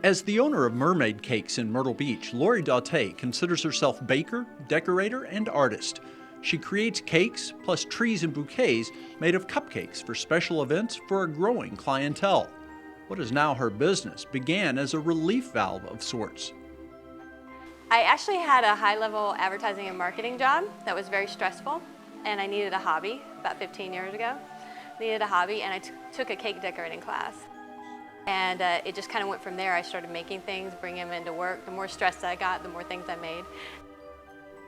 As the owner of Mermaid Cakes in Myrtle Beach, Lori Dauthe considers herself baker, decorator, and artist. She creates cakes, plus trees and bouquets made of cupcakes for special events for a growing clientele. What is now her business began as a relief valve of sorts. I actually had a high-level advertising and marketing job that was very stressful, and I needed a hobby about 15 years ago. Needed a hobby, and I took a cake decorating class. And it just kind of went from there. I started making things, bringing them into work. The more stressed I got, the more things I made.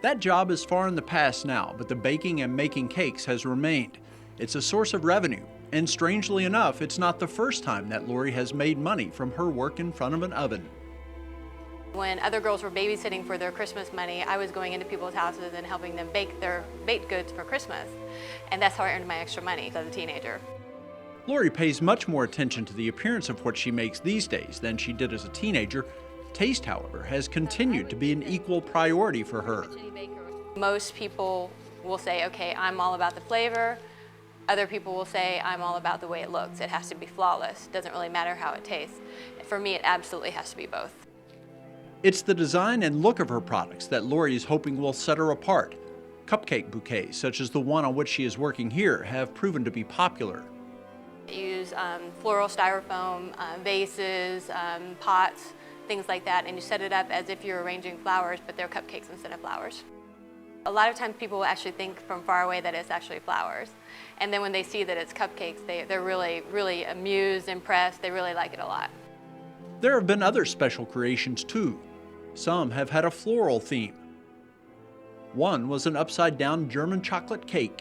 That job is far in the past now, but the baking and making cakes has remained. It's a source of revenue, and strangely enough, it's not the first time that Lori has made money from her work in front of an oven. When other girls were babysitting for their Christmas money, I was going into people's houses and helping them bake their baked goods for Christmas. And that's how I earned my extra money as a teenager. Lori pays much more attention to the appearance of what she makes these days than she did as a teenager. Taste, however, has continued to be an equal priority for her. Most people will say, okay, I'm all about the flavor. Other people will say, I'm all about the way it looks. It has to be flawless. It doesn't really matter how it tastes. For me, it absolutely has to be both. It's the design and look of her products that Lori is hoping will set her apart. Cupcake bouquets, such as the one on which she is working here, have proven to be popular. Use floral styrofoam, vases, pots, things like that, and you set it up as if you're arranging flowers, but they're cupcakes instead of flowers. A lot of times people will actually think from far away that it's actually flowers. And then when they see that it's cupcakes, they're really, really amused, impressed. They really like it a lot. There have been other special creations too. Some have had a floral theme. One was an upside-down German chocolate cake.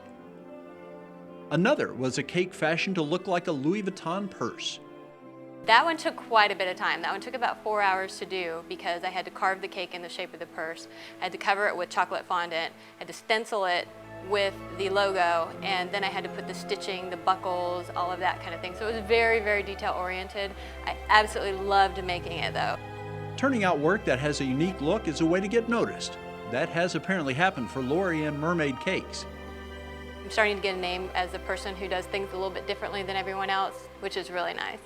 Another was a cake fashioned to look like a Louis Vuitton purse. That one took quite a bit of time. That one took about 4 hours to do because I had to carve the cake in the shape of the purse. I had to cover it with chocolate fondant, I had to stencil it with the logo, and then I had to put the stitching, the buckles, all of that kind of thing. So it was very, very detail-oriented. I absolutely loved making it though. Turning out work that has a unique look is a way to get noticed. That has apparently happened for Lori and Mermaid Cakes. I'm starting to get a name as a person who does things a little bit differently than everyone else, which is really nice.